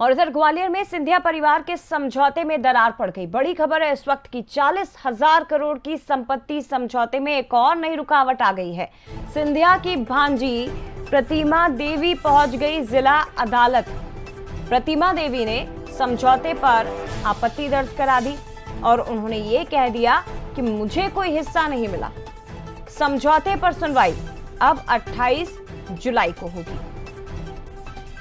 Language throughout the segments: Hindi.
और इधर ग्वालियर में सिंधिया परिवार के समझौते में दरार पड़ गई। बड़ी खबर है इस वक्त की, 40,000 करोड़ की संपत्ति समझौते में एक और नई रुकावट आ गई है। सिंधिया की भांजी प्रतिमा देवी पहुंच गई जिला अदालत। प्रतिमा देवी ने समझौते पर आपत्ति दर्ज करा दी और उन्होंने ये कह दिया कि मुझे कोई हिस्सा नहीं मिला। समझौते पर सुनवाई अब 28 जुलाई को होगी।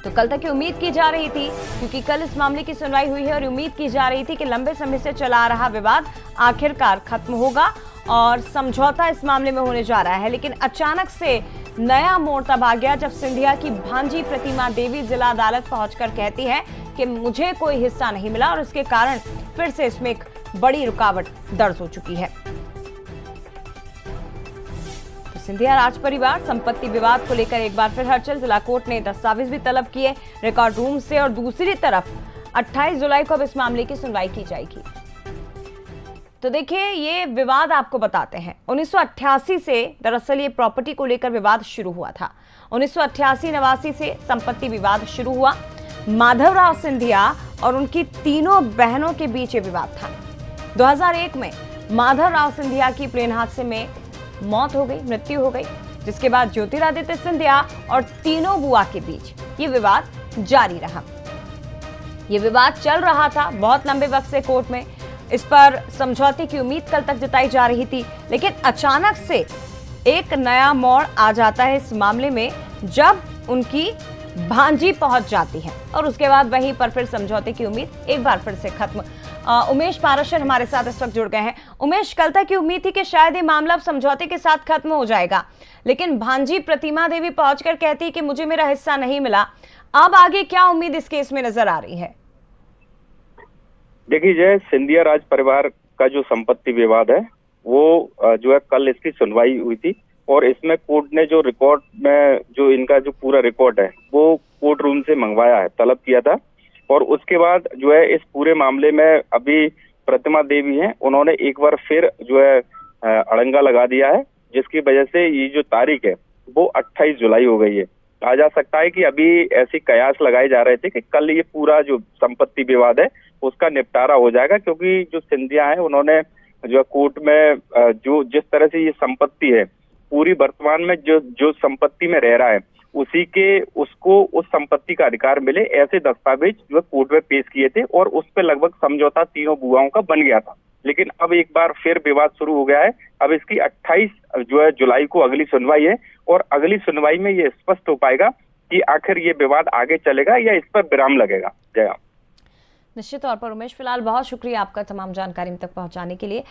तो कल तक की उम्मीद की जा रही थी, क्योंकि कल इस मामले की सुनवाई हुई है और उम्मीद की जा रही थी कि लंबे समय से चला आ रहा विवाद आखिरकार खत्म होगा और समझौता इस मामले में होने जा रहा है। लेकिन अचानक से नया मोड़ तब आ गया जब सिंधिया की भांजी प्रतिमा देवी जिला अदालत पहुंचकर कहती है कि मुझे कोई हिस्सा नहीं मिला और इसके कारण फिर से इसमें एक बड़ी रुकावट दर्ज हो चुकी है। सिंधिया राज परिवार संपत्ति विवाद को लेकर एक बार फिर हलचल। जिला कोर्ट ने दस्तावेज भी तलब किए रिकॉर्ड रूम से और दूसरी तरफ 28 जुलाई को अब इस मामले की सुनवाई की जाएगी। तो देखिए, ये विवाद आपको बताते हैं 1988 से दरअसल ये प्रॉपर्टी को लेकर विवाद शुरू हुआ था। 1988-89 से संपत्ति विवाद शुरू हुआ। माधवराव सिंधिया और उनकी तीनों बहनों के बीच ये विवाद था। 2001 में माधवराव सिंधिया की प्लेन हादसे में मौत हो गई, मृत्यु हो गई, जिसके बाद ज्योतिरादित्य सिंधिया और तीनों बुआ के बीच ये विवाद जारी रहा। ये विवाद चल रहा था बहुत लंबे वक्त से कोर्ट में। इस पर समझौते की उम्मीद कल तक जताई जा रही थी, लेकिन अचानक से एक नया मोड़ आ जाता है इस मामले में जब उनकी भांजी पहुंच जाती है और उसके बाद वहीं पर फिर समझौते की उम्मीद एक बार फिर से खत्म। उमेश पाराशर हमारे साथ इस वक्त जुड़ गए हैं। उमेश, कल तक की उम्मीद थी कि शायद ये मामला अब समझौते के साथ खत्म हो जाएगा, लेकिन भांजी प्रतिमा देवी पहुंचकर कहती है कि मुझे मेरा हिस्सा नहीं मिला। अब आगे क्या उम्मीद इस केस में नजर आ रही है? देखिए जय, सिंधिया राज परिवार का जो संपत्ति विवाद है वो जो है कल इसकी सुनवाई हुई थी और इसमें कोर्ट ने जो रिकॉर्ड में जो इनका जो पूरा रिकॉर्ड है वो कोर्ट रूम से मंगवाया है, तलब किया था। और उसके बाद जो है इस पूरे मामले में अभी प्रतिमा देवी हैं, उन्होंने एक बार फिर जो है अड़ंगा लगा दिया है, जिसकी वजह से ये जो तारीख है वो 28 जुलाई हो गई है। कहा जा सकता है कि अभी ऐसी कयास लगाए जा रहे थे कि कल ये पूरा जो संपत्ति विवाद है उसका निपटारा हो जाएगा, क्योंकि जो सिंधिया है उन्होंने जो कोर्ट में जो जिस तरह से ये संपत्ति है पूरी वर्तमान में जो संपत्ति में रह रहा है उसी के उसको उस संपत्ति का अधिकार मिले, ऐसे दस्तावेज जो कोर्ट में पेश किए थे और उस पर लगभग समझौता तीनों बुआओं का बन गया था। लेकिन अब एक बार फिर विवाद शुरू हो गया है। अब इसकी 28 जो है जुलाई को अगली सुनवाई है और अगली सुनवाई में ये स्पष्ट हो पाएगा कि आखिर ये विवाद आगे चलेगा या इस पर विराम लगेगा। जय। निश्चित तौर पर उमेश, फिलहाल बहुत शुक्रिया आपका तमाम जानकारी तक पहुंचाने के लिए।